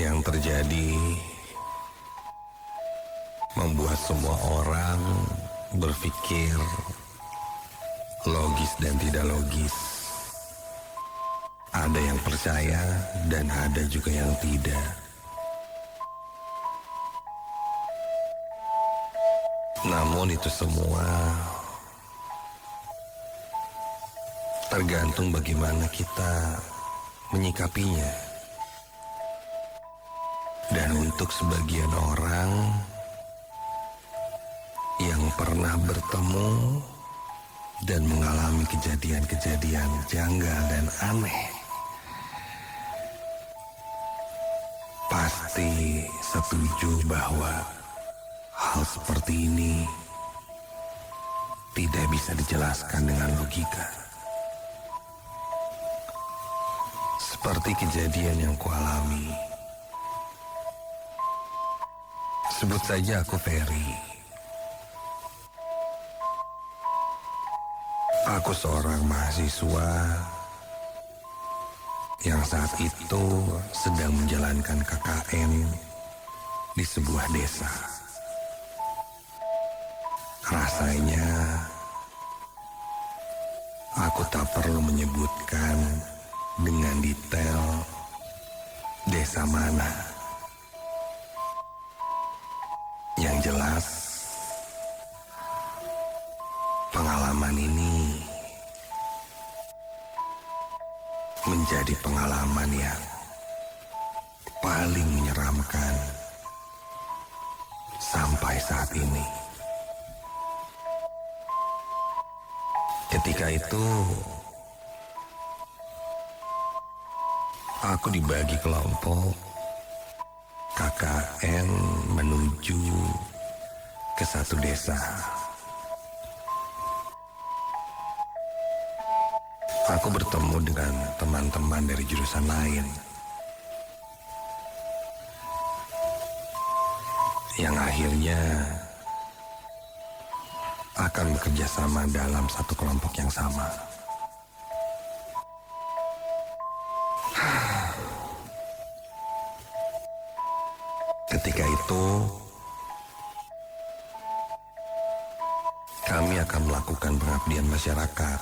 yang terjadi membuat semua orang berpikir logis dan tidak logis. Ada yang percaya dan ada juga yang tidak. Namun itu semua tergantung bagaimana kita menyikapinya. Dan untuk sebagian orang yang pernah bertemu dan mengalami kejadian-kejadian janggal dan aneh, pasti setuju bahwa hal seperti ini tidak bisa dijelaskan dengan logika. Seperti kejadian yang kualami. Sebut saja aku Ferry. Aku seorang mahasiswa yang saat itu sedang menjalankan KKN di sebuah desa. Rasanya aku tak perlu menyebutkan dengan detail desa mana. Yang jelas, pengalaman ini menjadi pengalaman yang paling menyeramkan sampai saat ini. Ketika itu, aku dibagi kelompok KKN menuju ke satu desa. Aku bertemu dengan teman-teman dari jurusan lain yang akhirnya akan bekerja sama dalam satu kelompok yang sama. Ketika itu, kami akan melakukan pengabdian masyarakat.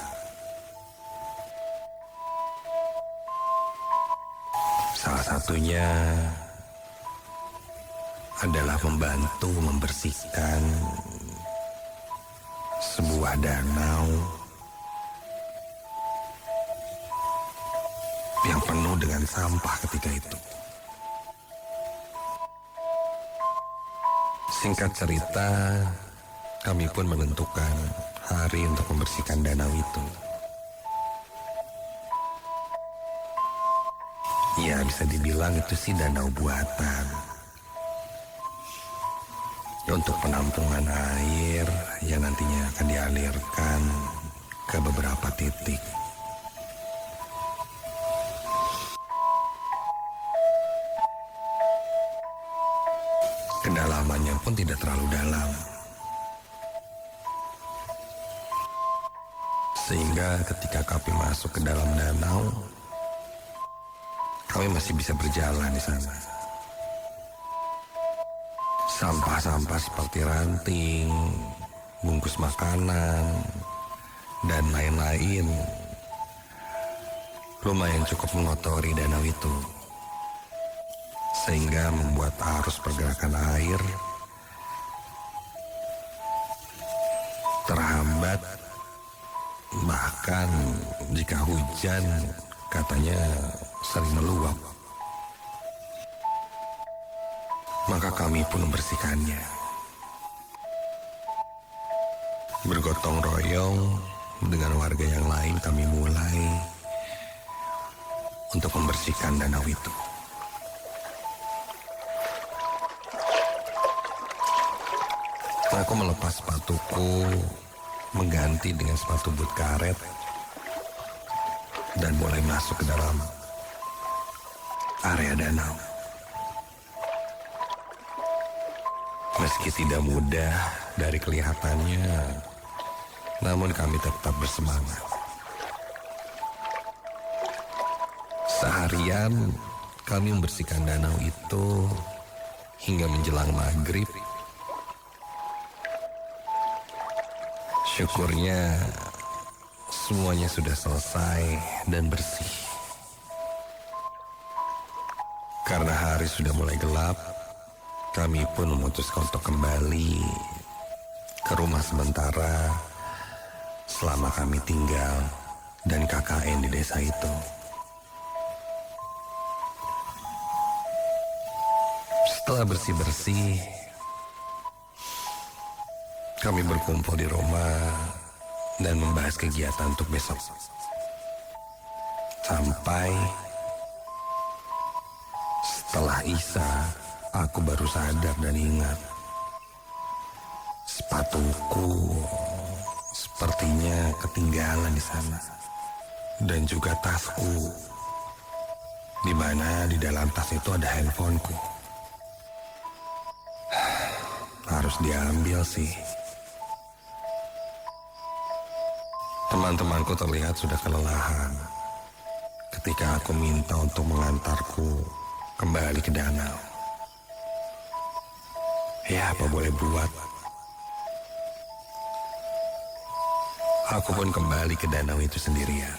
Salah satunya adalah membantu membersihkan sebuah danau yang penuh dengan sampah ketika itu. Singkat cerita, kami pun menentukan hari untuk membersihkan danau itu. Ya, bisa dibilang itu sih danau buatan. Untuk penampungan air yang nantinya akan dialirkan ke beberapa titik. Kedalamannya pun tidak terlalu dalam. Sehingga ketika kami masuk ke dalam danau, kami masih bisa berjalan di sana. Sampah-sampah seperti ranting, bungkus makanan, dan lain-lain lumayan cukup mengotori danau itu. Sehingga membuat arus pergerakan air terhambat. Bahkan jika hujan katanya sering meluap. Maka kami pun membersihkannya. Bergotong royong dengan warga yang lain kami mulai untuk membersihkan danau itu. Aku melepas sepatuku, mengganti dengan sepatu boot karet, dan mulai masuk ke dalam area danau. Meski tidak mudah dari kelihatannya, namun kami tetap bersemangat. Seharian Kami membersihkan danau itu hingga menjelang maghrib. Syukurnya semuanya sudah selesai dan bersih. Karena hari sudah mulai gelap, kami pun memutuskan untuk kembali ke rumah sementara selama kami tinggal dan KKN di desa itu. Setelah bersih-bersih, kami berkumpul di rumah dan membahas kegiatan untuk besok. Sampai setelah Isya, aku baru sadar dan ingat sepatuku sepertinya ketinggalan di sana, dan juga tasku, di mana di dalam tas itu ada handphoneku. Harus diambil sih. Teman-temanku terlihat sudah kelelahan ketika aku minta untuk mengantarku kembali ke danau. Ya, apa boleh buat. Aku pun kembali ke danau itu sendirian.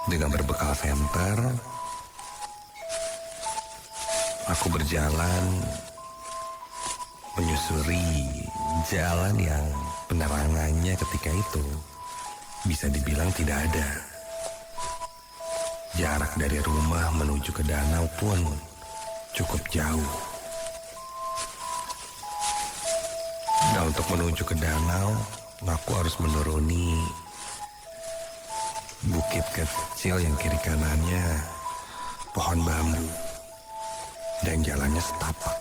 Dengan berbekal senter, aku berjalan menyusuri jalan yang penerangannya ketika itu bisa dibilang tidak ada. Jarak dari rumah menuju ke danau pun cukup jauh. Nah, untuk menuju ke danau, aku harus menuruni bukit kecil yang kiri kanannya pohon bambu dan jalannya setapak.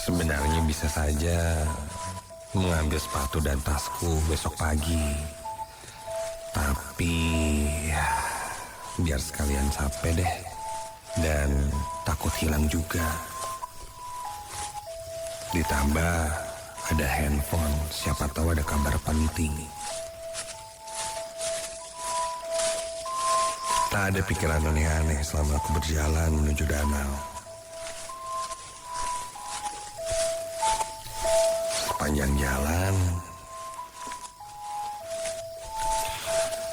Sebenarnya bisa saja mengambil sepatu dan tasku besok pagi. Tapi ya, biar sekalian capek deh. Dan takut hilang juga. Ditambah ada handphone, siapa tahu ada kabar penting. Tak ada pikiran aneh-aneh selama aku berjalan menuju danau. Sepanjang jalan,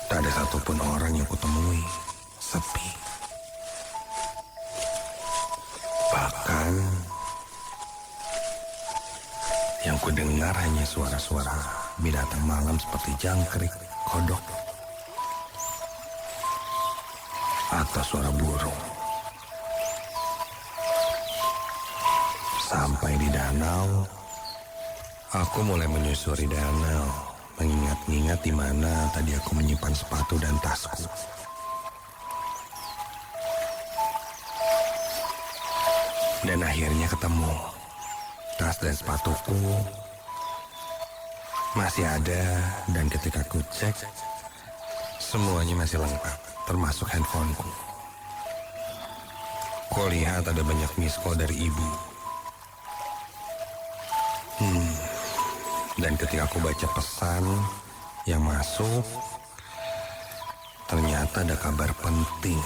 tak ada satupun orang yang kutemui. Sepi. Bahkan yang kudengar hanya suara-suara binatang malam seperti jangkrik, kodok, atau suara burung. Sampai di danau, aku mulai menyusuri danau, mengingat-ingat di mana tadi aku menyimpan sepatu dan tasku. Dan akhirnya ketemu. Tas dan sepatuku masih ada, dan ketika aku cek, semuanya masih lengkap, termasuk handphoneku. Kulihat ada banyak miss call dari ibu. Dan ketika aku baca pesan yang masuk, ternyata ada kabar penting,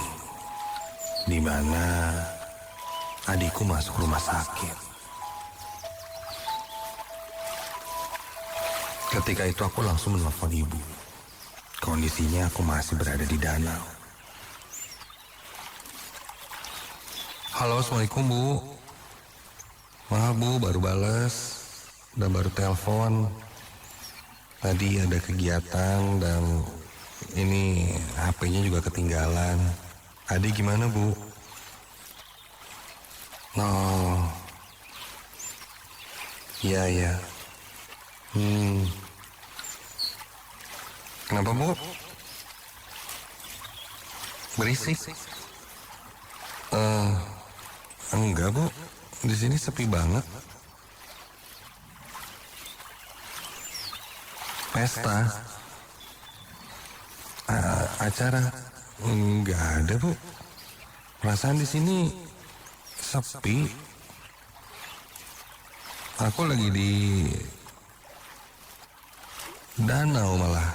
di mana adikku masuk rumah sakit. Ketika itu aku langsung menelpon ibu. Kondisinya aku masih berada di danau. Halo, Assalamualaikum Bu. Maaf Bu, baru bales dan baru telepon. Tadi ada kegiatan dan ini HP-nya juga ketinggalan. Adik gimana Bu? Oh, iya ya. Kenapa Bu? Berisik? Enggak Bu, di sini sepi banget. Pesta? Acara? Enggak ada Bu. Perasaan di sini sepi. Aku lagi di danau malah,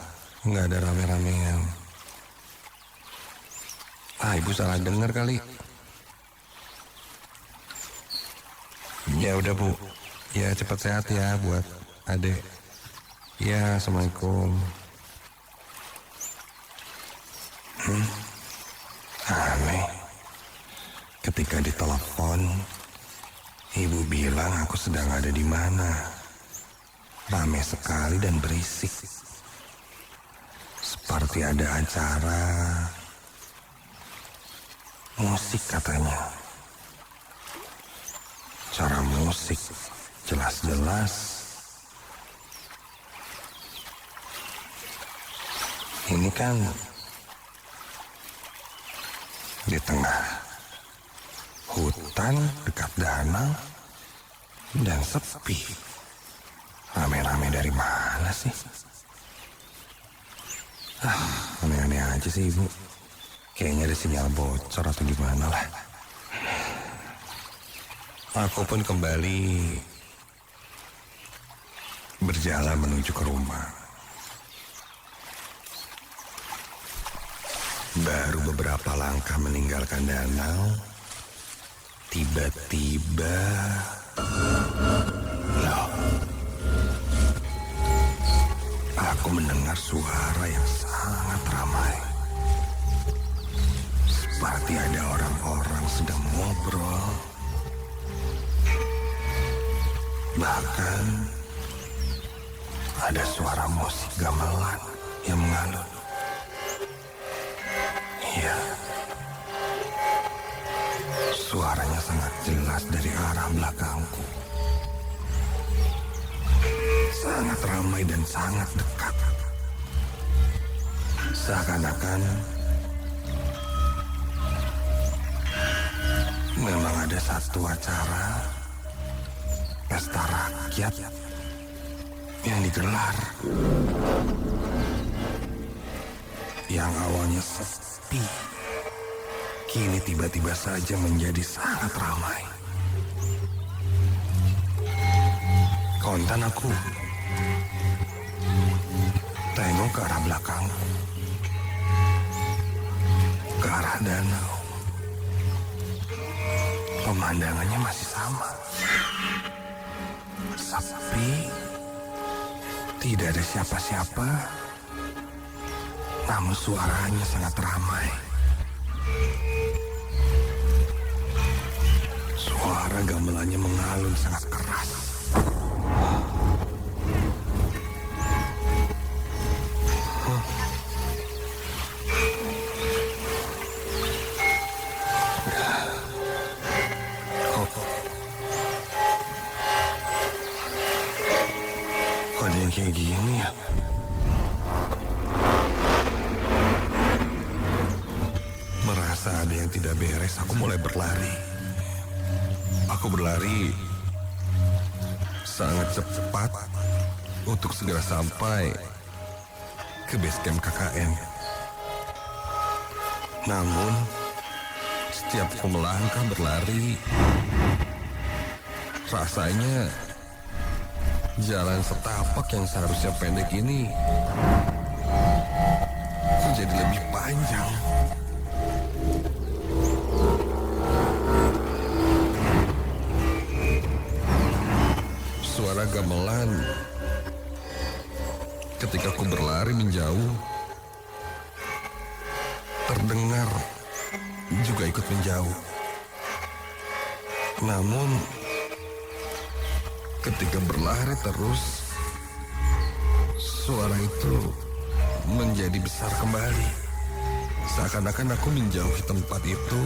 nggak ada rame-ramean. Ibu salah dengar kali. Ya udah Bu, ya cepat sehat ya buat adek. Ya, Assalamualaikum. Aneh, ketika ditelepon, ibu bilang aku sedang ada di mana. Ramai sekali dan berisik. Seperti ada acara musik katanya. Cara musik jelas-jelas. Ini kan di tengah hutan dekat danau dan sepi. Rame-rame dari mana sih? Aneh-aneh aja sih ibu. Kayaknya ada sinyal bocor atau gimana lah. Aku pun kembali berjalan menuju ke rumah. Baru beberapa langkah meninggalkan danau, tiba-tiba, loh, aku mendengar suara yang sangat ramai. Seperti ada orang-orang sedang ngobrol. Bahkan ada suara musik gamelan yang mengalun. Iya, suaranya sangat jelas dari arah belakangku. Sangat ramai dan sangat dekat. Seakan-akan memang ada satu acara pesta rakyat yang digelar. Yang awalnya sepi, kini tiba-tiba saja menjadi sangat ramai. Kontan aku tengok ke arah belakangku, ke arah danau. Pemandangannya masih sama. Sepi, tidak ada siapa-siapa, namun suaranya sangat ramai. Suara gamelannya mengalun sangat keras. Kok ada yang kayak gini ya? Merasa ada yang tidak beres, aku mulai berlari. Aku berlari sangat cepat untuk segera sampai ke base camp KKN. Namun, setiap aku melangkah berlari, rasanya jalan setapak yang seharusnya pendek ini menjadi lebih panjang. Suara gamelan ketika aku berlari menjauh terdengar juga ikut menjauh. Namun ketika berlari terus, suara itu menjadi besar kembali. Seakan-akan aku menjauhi tempat itu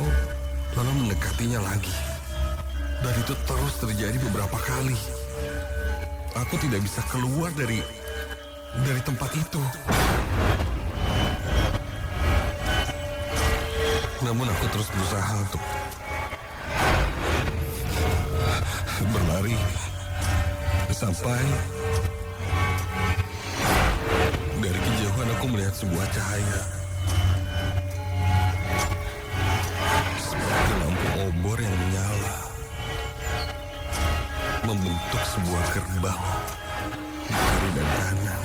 lalu mendekatinya lagi. Dan itu terus terjadi beberapa kali. Aku tidak bisa keluar dari tempat itu. Namun aku terus berusaha untuk berlari sampai dari kejauhan aku melihat sebuah cahaya. Seperti lampu obor yang menyala, membentuk sebuah gerbang di kiri dan kanan.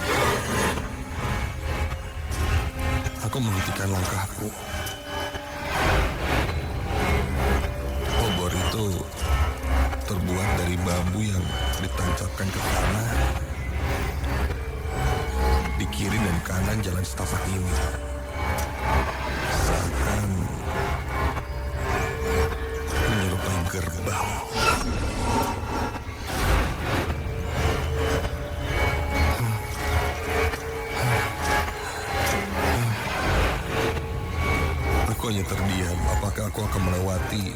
Aku menghentikan langkahku terbuat dari bambu yang ditancapkan ke tanah. Di kiri dan kanan jalan setapak ini seakan menyerupai gerbang. Aku hanya terdiam, apakah aku akan melewati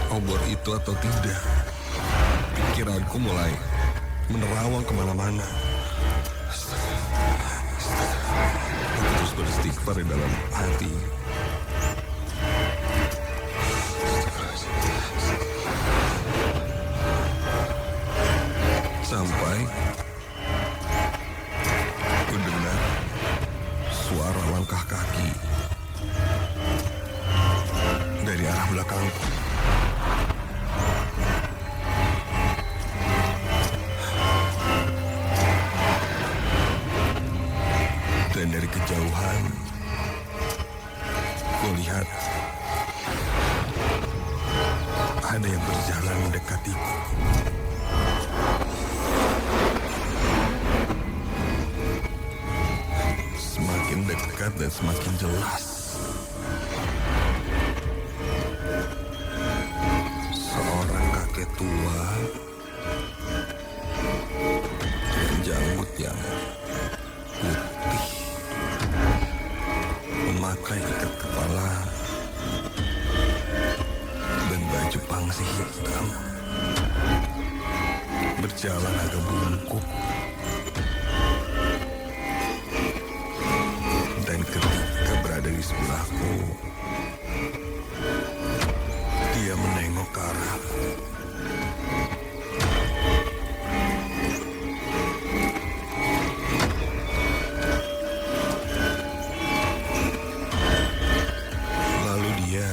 obor itu atau tidak. Pikiranku mulai menerawang kemana-mana. Aku terus beristighfar di dalam hati. Sampai aku dengar suara langkah kaki dari arah belakangku. Dan dari kejauhan, kulihat ada yang berjalan mendekatiku. Semakin dekat dan semakin jelas. Seorang kakek tua dengan janggut yang putih, memakai ikat kepala dan baju pangsi hitam, berjalan agak bungkuk. Dan ketika berada di sebelahku, dia menengok ke arahku. Lalu dia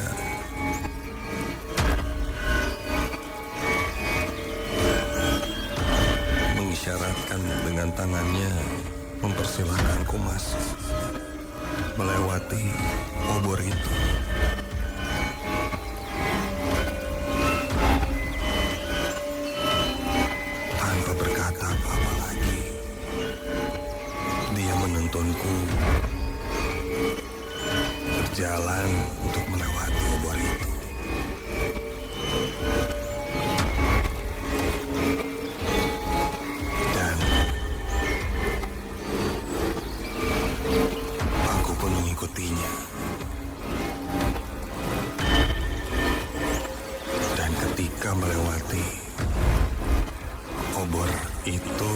mengisyaratkan dengan tangannya, mempersilahkanku masuk, melewati obor itu. Tanpa berkata apa-apa lagi, dia menuntunku berjalan untuk melewati obor itu. Dan aku pun mengikutinya. Dan ketika melewati obor itu,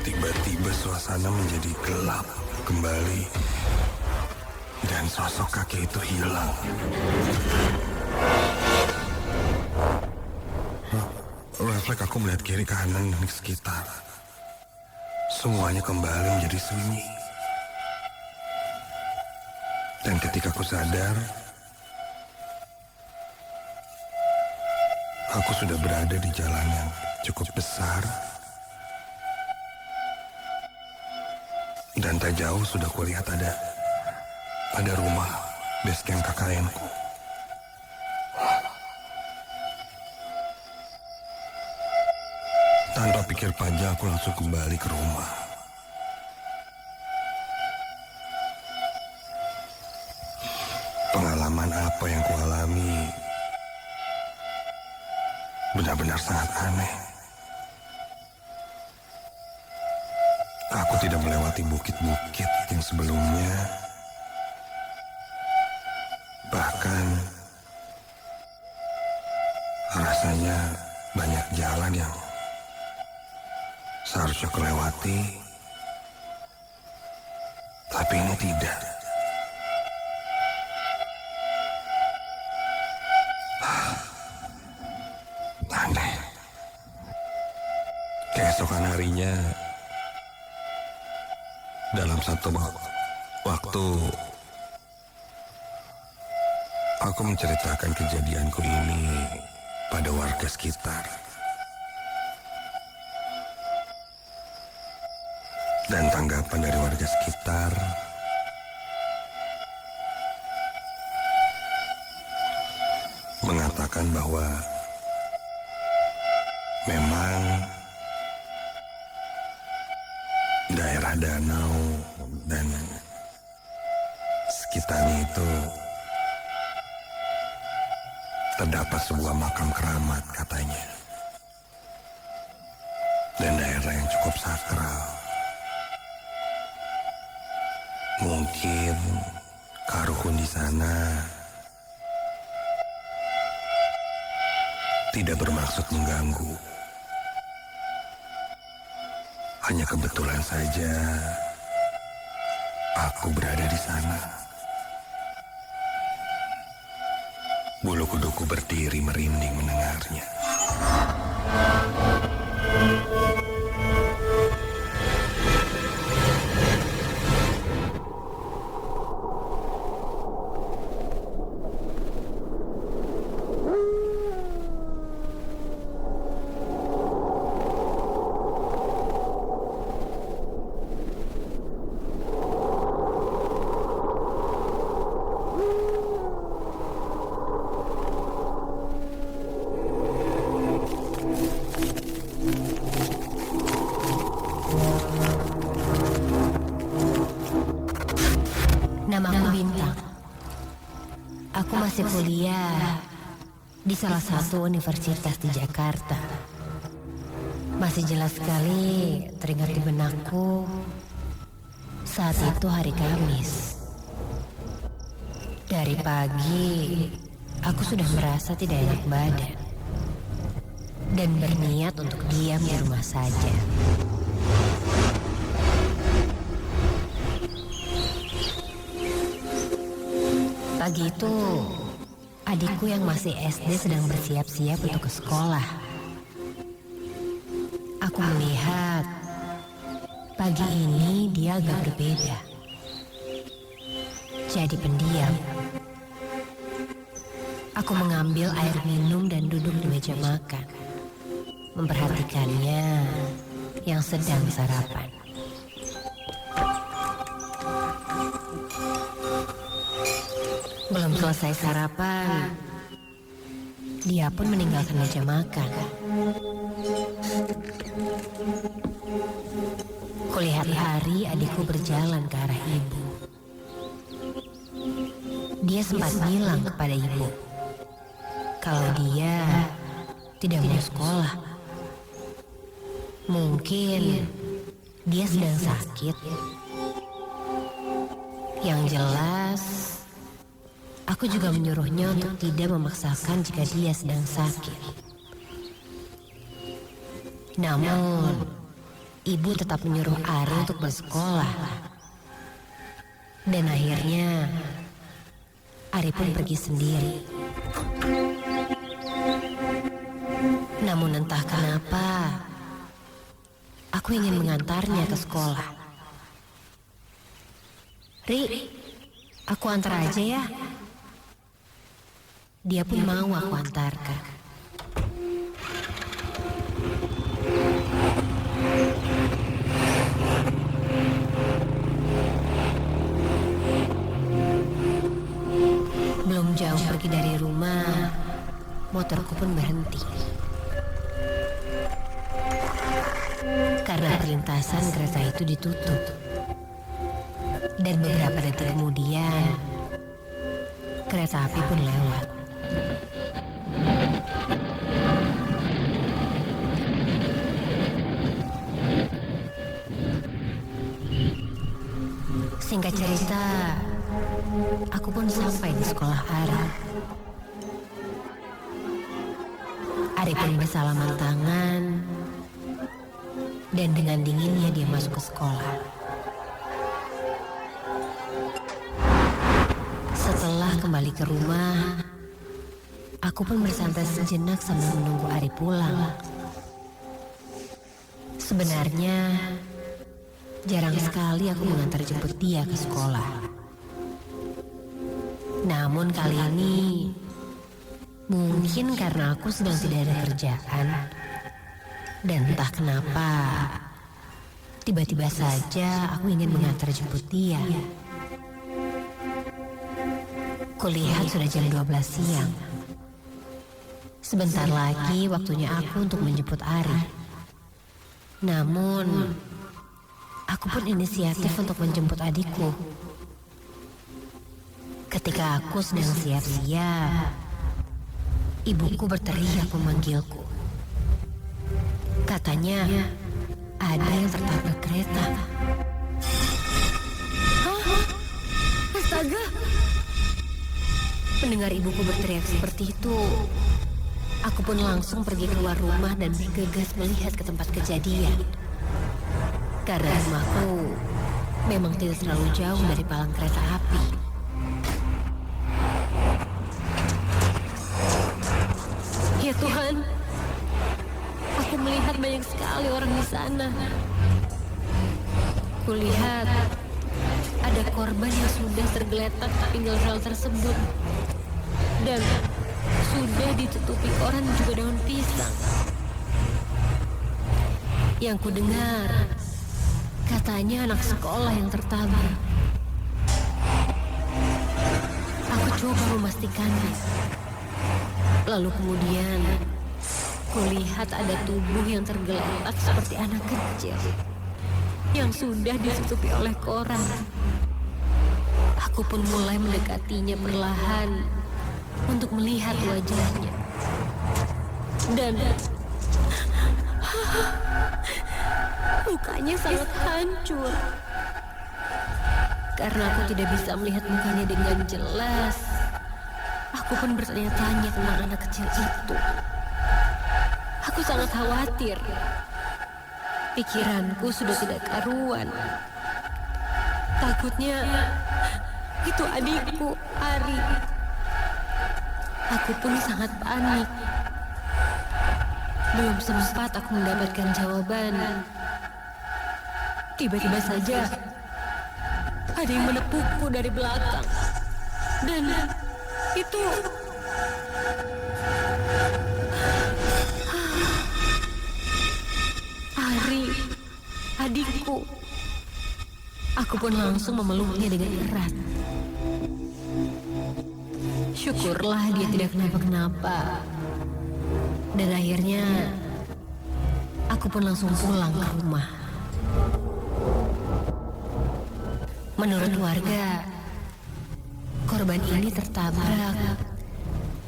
tiba-tiba suasana menjadi gelap kembali dan sosok kakek itu hilang. Refleks aku melihat kiri kanan dan ke sekitar. Semuanya kembali menjadi sunyi. Dan ketika aku sadar, aku sudah berada di jalan yang cukup besar. Dan tak jauh sudah kulihat ada rumah base camp KKN-ku. Tanpa pikir panjang aku langsung kembali ke rumah. Pengalaman apa yang kualami benar-benar sangat aneh. Aku tidak melewati bukit-bukit yang sebelumnya. Bahkan rasanya banyak jalan yang seharusnya kelewati, tapi ini tidak. Aneh. Keesokan harinya, dalam satu waktu, aku menceritakan kejadianku ini pada warga sekitar. Dan tanggapan dari warga sekitar mengatakan bahwa Memang daerah danau dan sekitarnya itu terdapat sebuah makam keramat katanya. Dan daerah yang cukup sakral. Mungkin Karuhun di sana tidak bermaksud mengganggu. Hanya kebetulan saja aku berada di sana. Bulu kuduku berdiri merinding mendengarnya. Namaku Bintang. Aku masih kuliah di salah satu universitas di Jakarta. Masih jelas sekali teringat di benakku saat itu hari Kamis. Dari pagi, aku sudah merasa tidak enak badan dan berniat untuk diam di rumah saja. Pagi itu, adikku yang masih SD sedang bersiap-siap untuk ke sekolah. Aku melihat pagi ini dia agak berbeda. Jadi pendiam. Aku mengambil air minum dan duduk di meja makan, memperhatikannya yang sedang sarapan. Belum selesai sarapan, dia pun meninggalkan meja makan. Kulihat hari adikku berjalan ke arah ibu. Dia sempat bilang kepada ibu kalau dia tidak mau sekolah. Mungkin dia sedang sakit. Yang jelas, aku juga menyuruhnya untuk tidak memaksakan jika dia sedang sakit. Namun, ibu tetap menyuruh Ari untuk bersekolah. Dan akhirnya, Ari pun pergi sendiri. Namun entah kenapa, aku ingin mengantarnya ke sekolah. Ri, aku antar aja ya. Dia pun mau aku antarkan. Belum jauh pergi dari rumah, motorku pun berhenti. Karena perlintasan kereta itu ditutup. Dan beberapa detik kemudian, kereta api pun lewat. Singkat cerita, aku pun sampai di sekolah Ari. Ari pun bersalaman tangan, dan dengan dinginnya dia masuk ke sekolah. Setelah kembali ke rumah, aku pun bersantai sejenak sambil menunggu Ari pulang. Sebenarnya, jarang sekali aku mengantar jemput dia ke sekolah. Namun kali ini, mungkin karena aku sedang tidak ada kerjaan, dan entah kenapa, tiba-tiba saja aku ingin mengantar jemput dia. Kulihat sudah jam 12 siang. Sebentar lagi waktunya aku untuk menjemput Ari. Namun, aku pun inisiatif untuk menjemput adikku. Ketika aku sedang siap-siap, ibuku berteriak memanggilku. Katanya, ada yang tertabrak kereta. Hah? Astaga! Mendengar ibuku berteriak seperti itu, aku pun langsung pergi keluar rumah dan bergegas melihat ke tempat kejadian. Karena rumahku memang tidak terlalu jauh dari palang kereta api. Ya Tuhan, aku melihat banyak sekali orang di sana. Kulihat ada korban yang sudah tergeletak di pinggir rel tersebut. Dan sudah ditutupi koran juga daun pisang. Yang ku dengar, katanya anak sekolah yang tertabrak. Aku coba memastikannya. Lalu kemudian, kulihat ada tubuh yang tergeletak seperti anak kecil yang sudah ditutupi oleh koran. Aku pun mulai mendekatinya perlahan untuk melihat wajahnya. Dan mukanya sangat hancur. Karena aku tidak bisa melihat mukanya dengan jelas, aku pun bertanya-tanya tentang anak kecil itu. Aku sangat khawatir. Pikiranku sudah tidak karuan. Takutnya itu adikku, Ari. Aku pun sangat panik. Belum sempat aku mendapatkan jawaban. Tiba-tiba saja ada yang menepukku dari belakang. Dan itu... Ari, adikku. Aku pun langsung memeluknya dengan erat. Syukurlah dia tidak kenapa-kenapa. Dan akhirnya, aku pun langsung pulang ke rumah. Menurut warga, korban ini tertabrak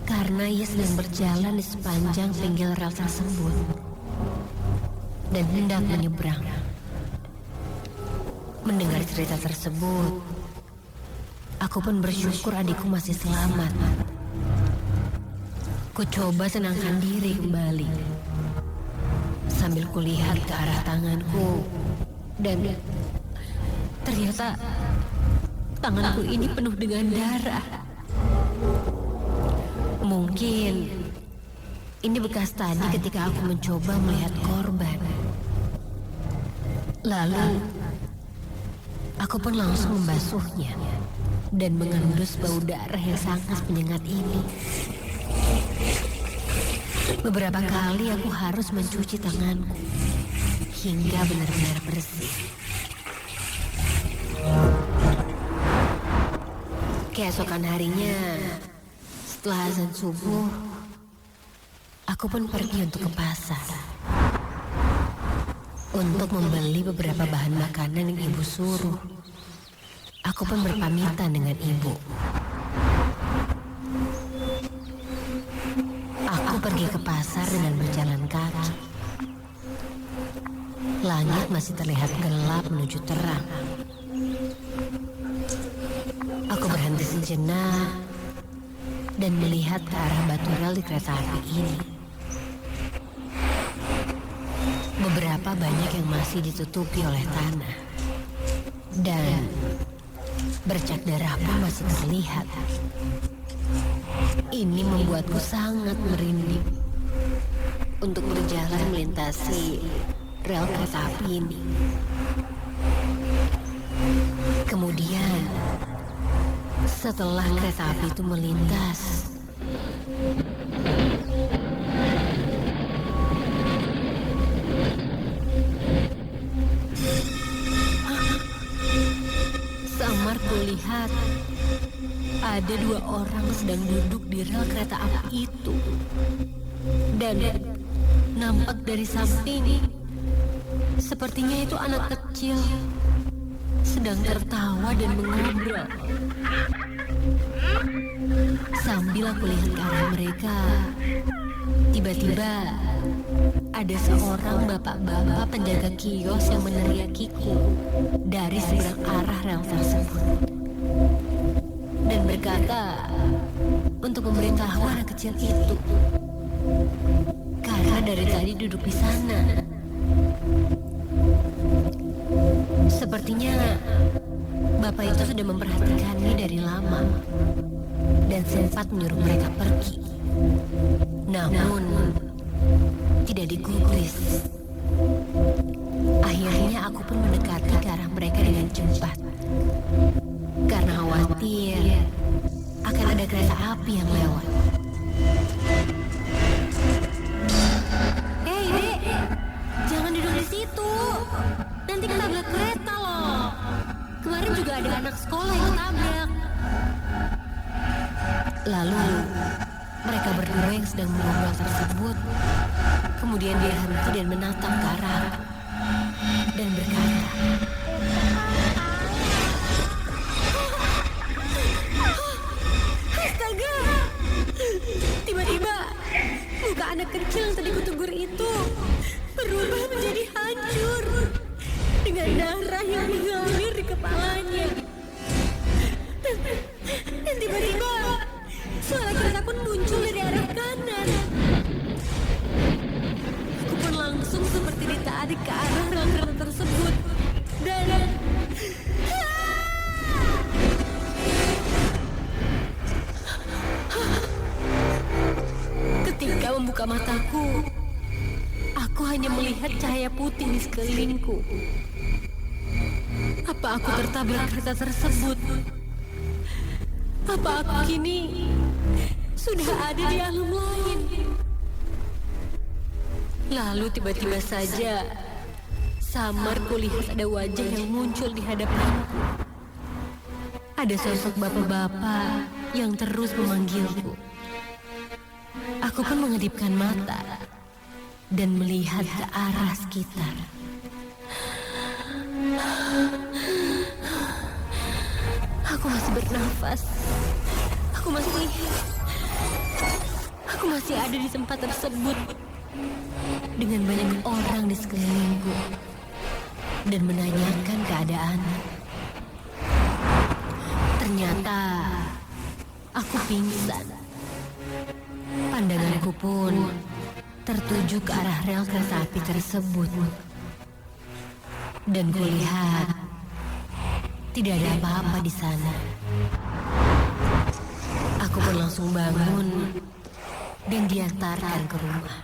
karena ia sedang berjalan di sepanjang pinggir rel tersebut dan hendak menyeberang. Mendengar cerita tersebut, aku pun bersyukur adikku masih selamat. Ku coba tenangkan diri kembali sambil kulihat ke arah tanganku dan ternyata tanganku ini penuh dengan darah. Mungkin ini bekas tadi ketika aku mencoba melihat korban. Lalu aku pun langsung membasuhnya dan mengendus bau darah yang sangat menyengat ini. Beberapa kali aku harus mencuci tanganku hingga benar-benar bersih. Keesokan harinya, setelah azan subuh, aku pun pergi untuk ke pasar untuk membeli beberapa bahan makanan yang ibu suruh. Aku pun berpamitan dengan ibu. Aku pergi ke pasar dengan berjalan kaki. Langit masih terlihat gelap menuju terang. Aku berhenti sejenak dan melihat ke arah batu rel di kereta api ini. Beberapa banyak yang masih ditutupi oleh tanah. Dan bercak darah pun masih terlihat. Ini membuatku sangat merinding untuk berjalan melintasi rel kereta api ini. Kemudian, setelah kereta api itu melintas, samar kulihat ada dua orang sedang duduk di rel kereta api itu. Dan nampak dari samping, sepertinya itu anak kecil sedang tertawa dan mengobrol. Sambil aku lihat ke arah mereka, tiba-tiba ada seorang bapak-bapak penjaga kios yang meneriakiku dari seberang arah rel tersebut dan berkata untuk memberitahu anak kecil itu karena dari tadi duduk di sana. Sepertinya bapak itu sudah memperhatikannya dari lama dan sempat menyuruh mereka pergi. Namun tidak digubris. Akhirnya aku pun mendekati ke arah mereka dengan cepat karena khawatir akan ada kereta api yang lewat. Hei, Dek, jangan duduk di situ. Nanti ketabrak kereta loh. Kemarin juga ada anak sekolah yang ketabrak. Lalu mereka berdua yang sedang mengobrol tersebut kemudian berhenti dan menatap ke arah dan berkata, "Astaga! Tiba-tiba muka anak kecil yang tadi kutegur itu berubah menjadi hancur dengan darah yang mengalir di kepalanya. Dan tiba-tiba suara kereta pun muncul dari arah kanan. Aku pun langsung seperti ditarik ke arah rel kereta tersebut. Dan ketika membuka mataku, aku hanya melihat cahaya putih di sekelilingku. Apa aku tertabrak kereta tersebut? Apa aku kini sudah ada di alam lain? Lalu tiba-tiba saja samar kulihat ada wajah yang muncul di hadapanku. Ada sosok bapak-bapak yang terus memanggilku. Aku pun mengedipkan mata dan melihat ke arah sekitar. Aku masih bernafas. Aku masih ada di tempat tersebut dengan banyak orang di sekelilingku dan menanyakan keadaan. Ternyata aku pingsan. Pandanganku pun tertuju ke arah rel kereta api tersebut. Dan kulihat tidak ada apa-apa di sana. Aku pun langsung bangun dan diantarkan ke rumah.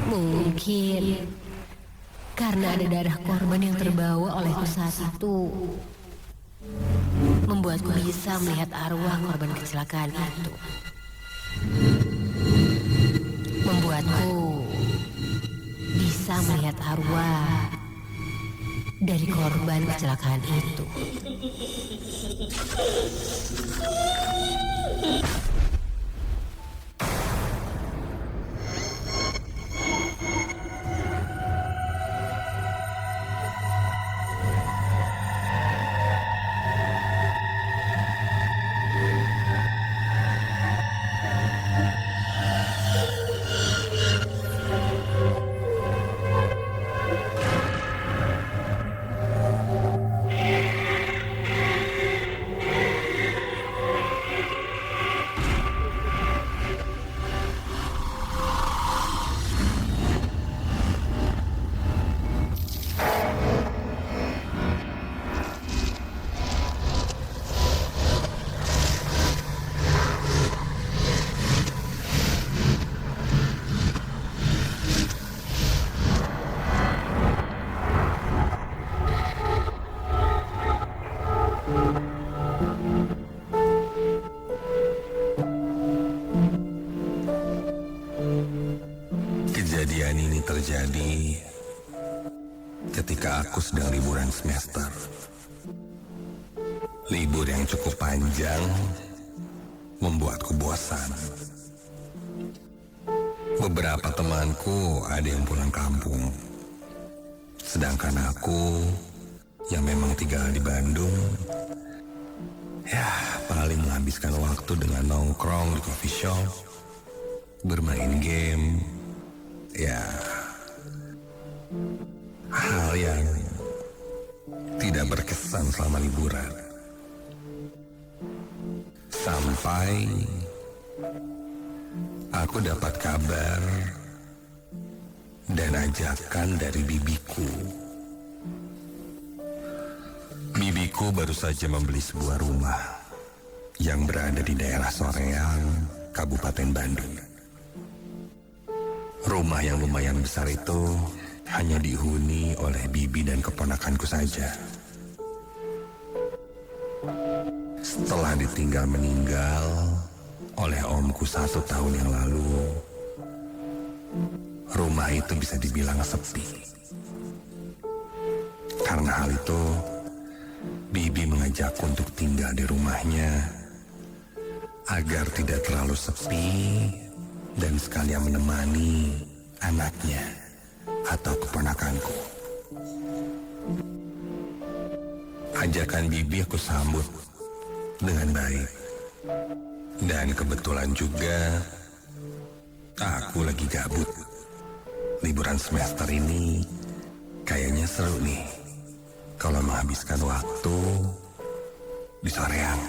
Mungkin karena ada darah korban yang terbawa olehku saat itu, membuatku bisa melihat arwah korban kecelakaan itu. Membuatku bisa melihat arwah dari korban kecelakaan itu. Kejadian ini terjadi ketika aku sedang liburan semester. Libur yang cukup panjang membuatku bosan. Beberapa temanku ada yang pulang kampung. Sedangkan aku yang memang tinggal di Bandung, ya paling menghabiskan waktu dengan nongkrong di coffee shop, bermain game, ya hal yang tidak berkesan selama liburan. Sampai aku dapat kabar dan ajakan dari bibiku. Bibiku baru saja membeli sebuah rumah yang berada di daerah Soreang, Kabupaten Bandung. Rumah yang lumayan besar itu hanya dihuni oleh bibi dan keponakanku saja. Setelah ditinggal meninggal oleh omku 1 tahun yang lalu, rumah itu bisa dibilang sepi. Karena hal itu, bibi mengajakku untuk tinggal di rumahnya agar tidak terlalu sepi dan sekalian menemani anaknya atau keponakanku. Ajakan bibi aku sambut dengan baik. Dan kebetulan juga aku lagi gabut. Liburan semester ini kayaknya seru nih kalau menghabiskan waktu di Soreang,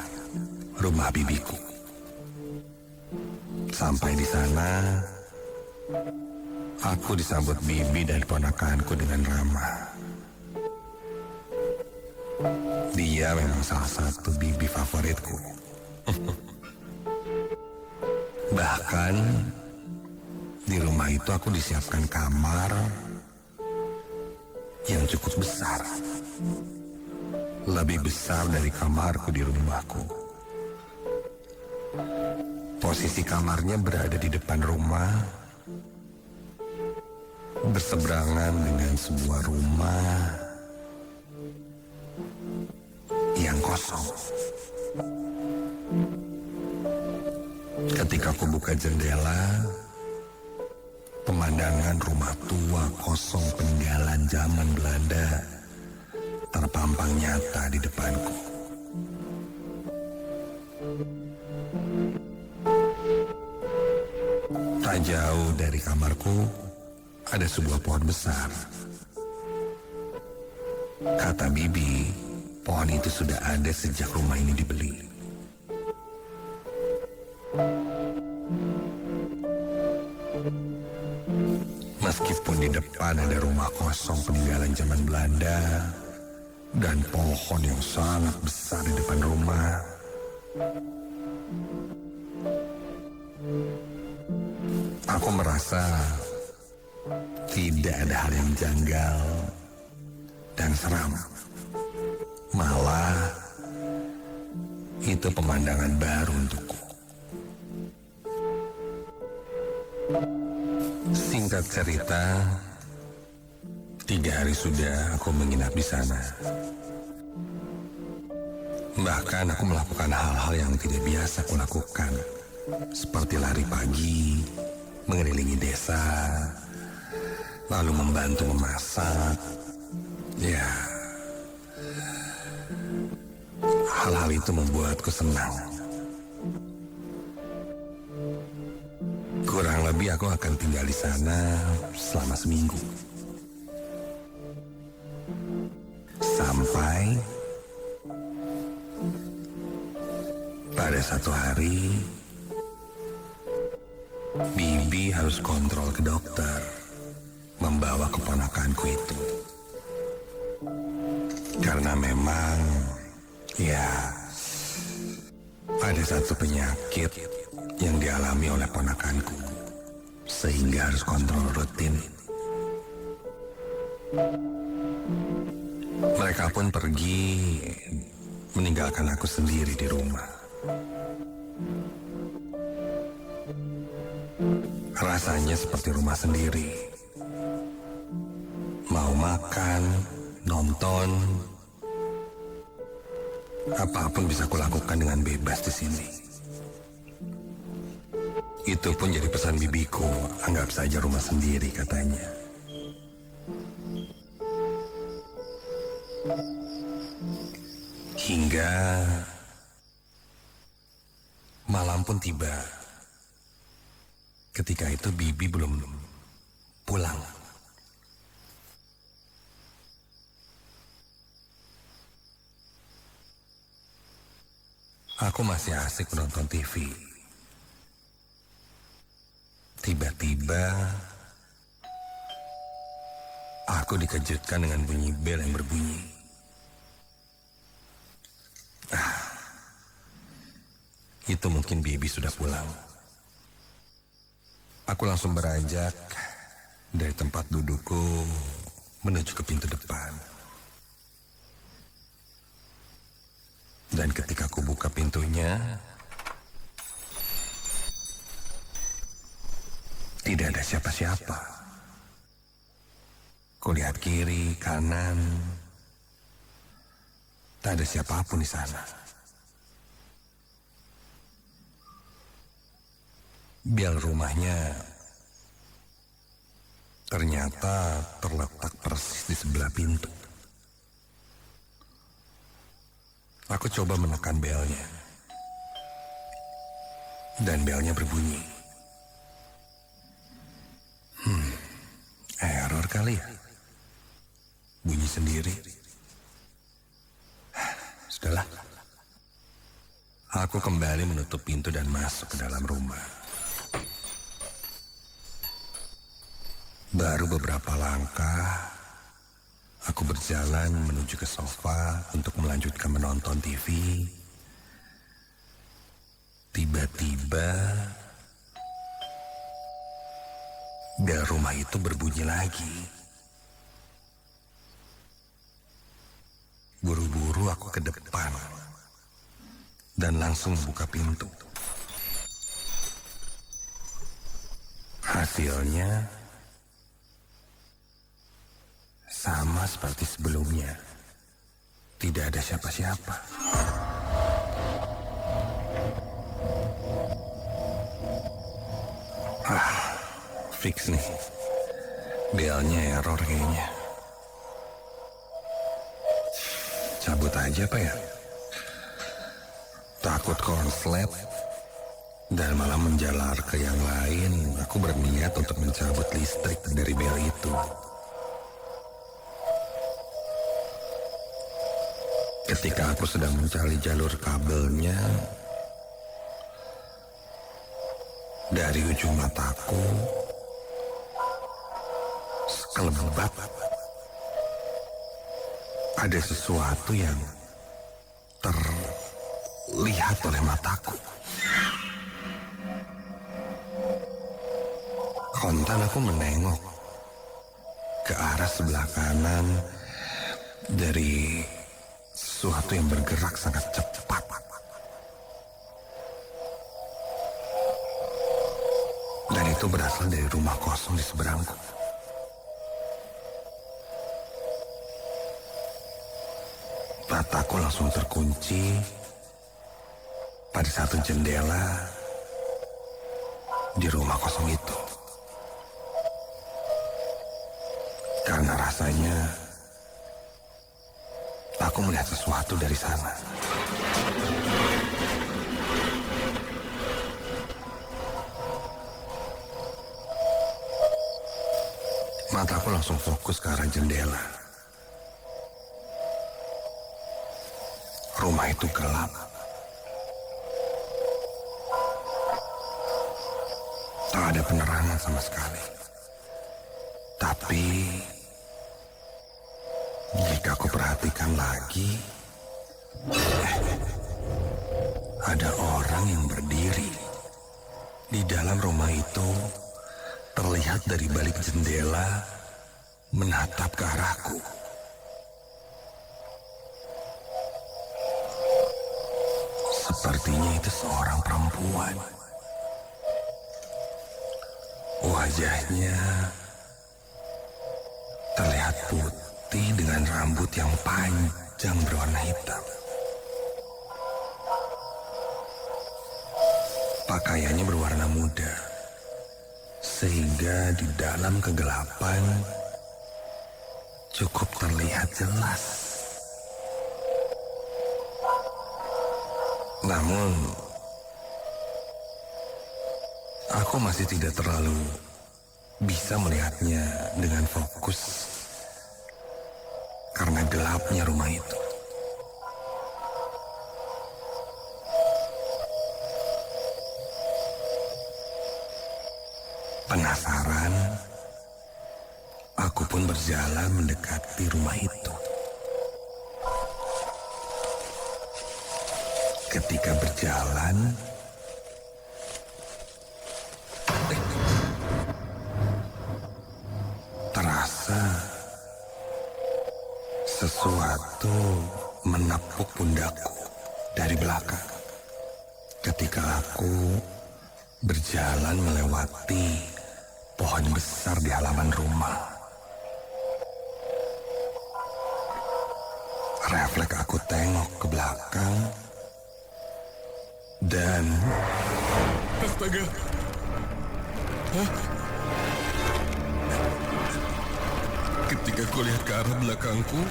rumah bibiku. Sampai di sana, aku disambut bibi dan ponakanku dengan ramah. Dia memang salah satu bibi favoritku. Bahkan di rumah itu aku disiapkan kamar yang cukup besar. Lebih besar dari kamarku di rumahku. Posisi kamarnya berada di depan rumah, berseberangan dengan sebuah rumah yang kosong. Ketika aku buka jendela, pemandangan rumah tua kosong peninggalan zaman Belanda terpampang nyata di depanku. Tak jauh dari kamarku ada sebuah pohon besar. Kata bibi, pohon itu sudah ada sejak rumah ini dibeli. Meskipun di depan ada rumah kosong peninggalan zaman Belanda dan pohon yang sangat besar di depan rumah, aku merasa tidak ada hal yang janggal dan seram. Malah itu pemandangan baru untukku. Singkat cerita, 3 hari sudah aku menginap di sana. Bahkan aku melakukan hal-hal yang tidak biasa aku lakukan, seperti lari pagi, mengelilingi desa, lalu membantu memasak. Ya, hal-hal itu membuatku senang. Kurang lebih aku akan tinggal di sana selama seminggu. Sampai pada satu hari, bibi harus kontrol ke dokter, membawa keponakanku itu. Karena memang, ya, ada satu penyakit yang dialami oleh ponakanku, sehingga harus kontrol rutin. Mereka pun pergi, meninggalkan aku sendiri di rumah. Rasanya seperti rumah sendiri. Mau makan, nonton, apapun bisa kulakukan dengan bebas di sini. Itu pun jadi pesan bibiku, anggap saja rumah sendiri katanya. Hingga malam pun tiba. Ketika itu bibi belum pulang. Aku masih asik menonton TV. Tiba-tiba aku dikejutkan dengan bunyi bel yang berbunyi. Itu mungkin bibi sudah pulang. Aku langsung beranjak dari tempat dudukku menuju ke pintu depan. Dan ketika aku buka pintunya, tidak ada siapa-siapa. Kulihat kiri, kanan, tak ada siapapun di sana. Bel rumahnya ternyata terletak persis di sebelah pintu. Aku coba menekan belnya. Dan belnya berbunyi. Error kali ya? Bunyi sendiri. Sudahlah. Aku kembali menutup pintu dan masuk ke dalam rumah. Baru beberapa langkah, aku berjalan menuju ke sofa untuk melanjutkan menonton TV. Tiba-tiba, bel rumah itu berbunyi lagi. Buru-buru aku ke depan dan langsung membuka pintu. Hasilnya sama seperti sebelumnya. Tidak ada siapa-siapa. Fix nih. Belnya error kayaknya. Cabut aja apa ya? Takut konslet dan malah menjalar ke yang lain. Aku berniat untuk mencabut listrik dari bel itu. Ketika aku sedang mencari jalur kabelnya, dari ujung mataku sekelebat ada sesuatu yang terlihat oleh mataku. Kontan aku menengok ke arah sebelah kanan dari sesuatu yang bergerak sangat cepat. Dan itu berasal dari rumah kosong di seberangku. Mataku langsung terkunci pada satu jendela di rumah kosong itu. Karena rasanya aku melihat sesuatu dari sana. Mataku langsung fokus ke arah jendela. Rumah itu gelap. Tak ada penerangan sama sekali. Tapi jika aku perhatikan lagi, ada orang yang berdiri di dalam rumah itu, terlihat dari balik jendela menatap ke arahku. Sepertinya itu seorang perempuan. Wajahnya terlihat putih dengan rambut yang panjang berwarna hitam. Pakaiannya berwarna muda, sehingga di dalam kegelapan cukup terlihat jelas. Namun, aku masih tidak terlalu bisa melihatnya dengan fokus karena gelapnya rumah itu. Penasaran, aku pun berjalan mendekati rumah itu. Ketika berjalan, terasa sesuatu menepuk pundakku dari belakang ketika aku berjalan melewati pohon besar di halaman rumah. Refleks aku tengok ke belakang dan... Astaga! Hah? Ketika ku lihat ke arah belakangku,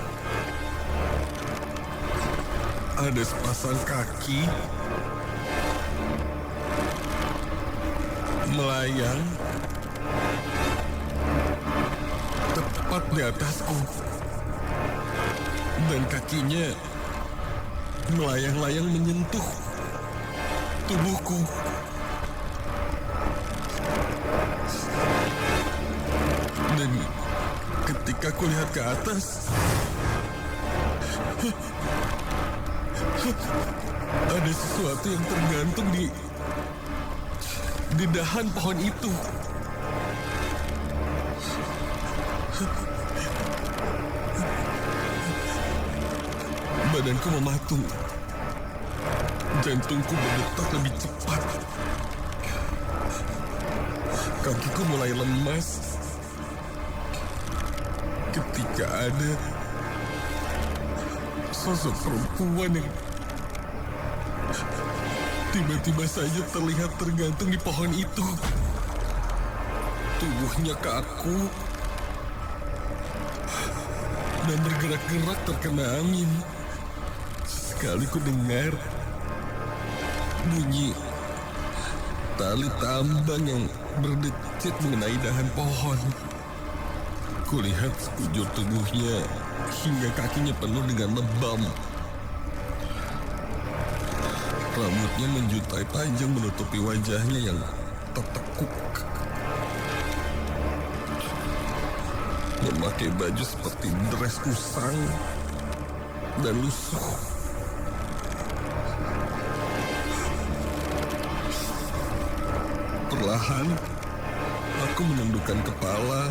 ada sepasang kaki melayang tepat di atasku, dan kakinya melayang-layang menyentuh tubuhku. Dan ketika ku lihat ke atas, ada sesuatu yang tergantung di dahan pohon itu. Badanku mematung, jantungku berdetak lebih cepat, kakiku mulai lemas ketika ada sosok perempuan yang tiba-tiba saja terlihat tergantung di pohon itu. Tubuhnya kaku dan bergerak-gerak terkena angin. Sekali ku dengar bunyi tali tambang yang berdecit mengenai dahan pohon. Kulihat sekujur tubuhnya hingga kakinya penuh dengan lebam. Rambutnya menjuntai panjang menutupi wajahnya yang tertekuk. Memakai baju seperti dress usang dan lusuh. Perlahan, aku menundukkan kepala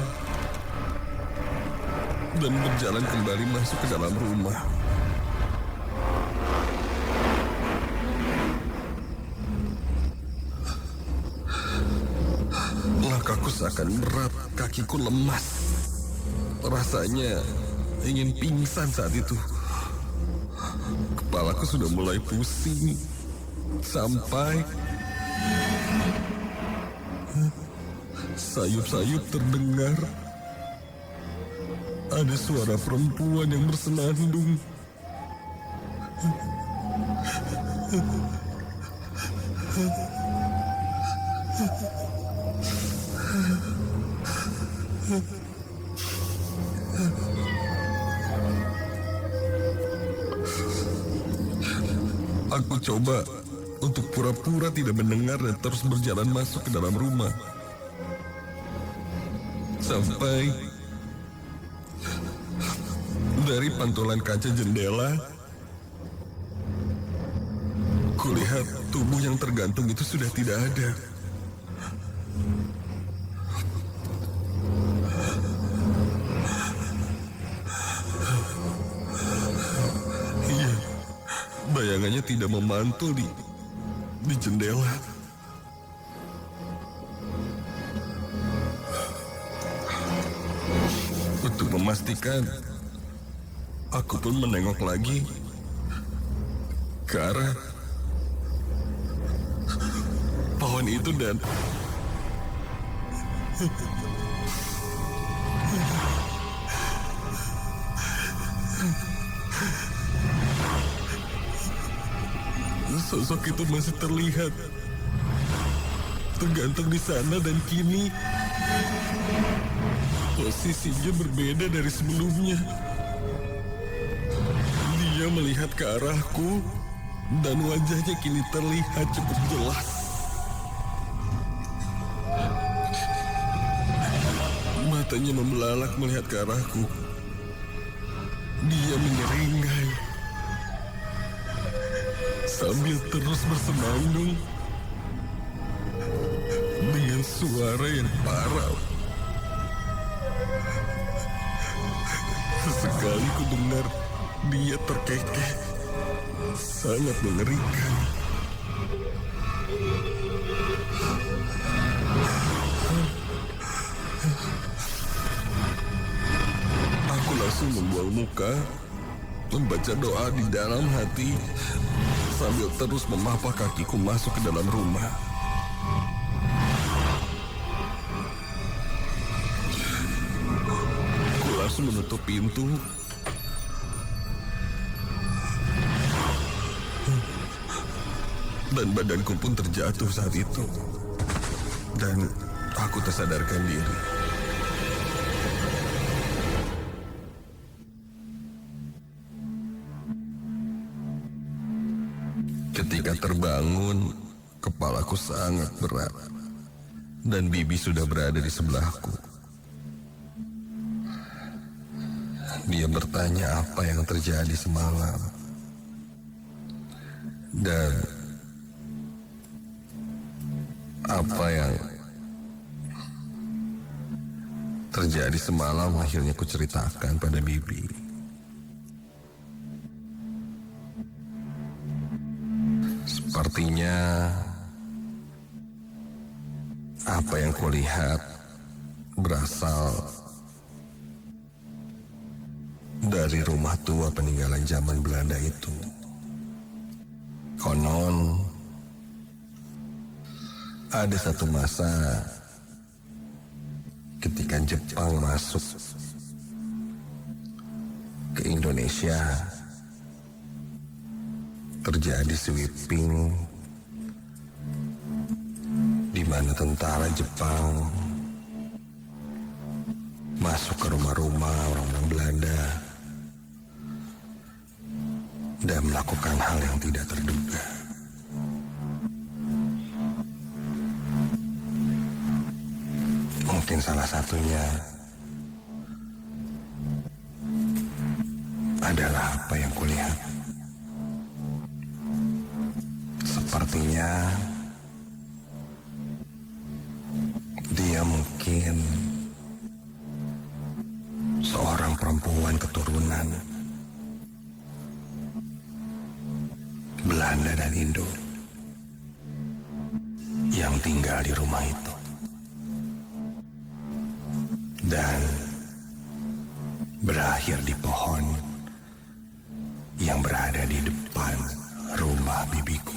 dan berjalan kembali masuk ke dalam rumah. Langkahku seakan berat, kakiku lemas. Rasanya ingin pingsan saat itu. Kepalaku sudah mulai pusing sampai sayup-sayup terdengar ada suara perempuan yang bersenandung. Aku coba untuk pura-pura tidak mendengar dan terus berjalan masuk ke dalam rumah. Sampai dari pantulan kaca jendela, kulihat tubuh yang tergantung itu sudah tidak ada. Iya, bayangannya tidak memantul di jendela. Untuk memastikan, aku pun menengok lagi ke arah pohon perempuan itu dan sosok itu masih terlihat tergantung di sana, dan kini posisinya berbeda dari sebelumnya. Dia melihat ke arahku dan wajahnya kini terlihat cukup jelas. Matanya membelalak melihat ke arahku. Dia menyeringai sambil terus bersenandung dengan suara yang parau. Sesekali ku dengar dia terkekeh, sangat mengerikan. Aku langsung membuang muka, membaca doa di dalam hati, sambil terus memapak kakiku masuk ke dalam rumah. Aku langsung menutup pintu. Dan badanku pun terjatuh saat itu. Dan aku tersadarkan diri. Ketika terbangun, kepalaku sangat berat. Dan Bibi sudah berada di sebelahku. Dia bertanya apa yang terjadi semalam. Dan apa yang terjadi semalam akhirnya kuceritakan pada Bibi. Sepertinya apa yang kulihat berasal dari rumah tua peninggalan zaman Belanda itu. Konon ada satu masa ketika Jepang masuk ke Indonesia, terjadi sweeping di mana tentara Jepang masuk ke rumah-rumah orang-orang Belanda dan melakukan hal yang tidak terduga. Mungkin salah satunya adalah apa yang kulihat. Sepertinya dia mungkin seorang perempuan keturunan Belanda dan Indo yang tinggal di rumah itu. Dan berakhir di pohon yang berada di depan rumah bibiku.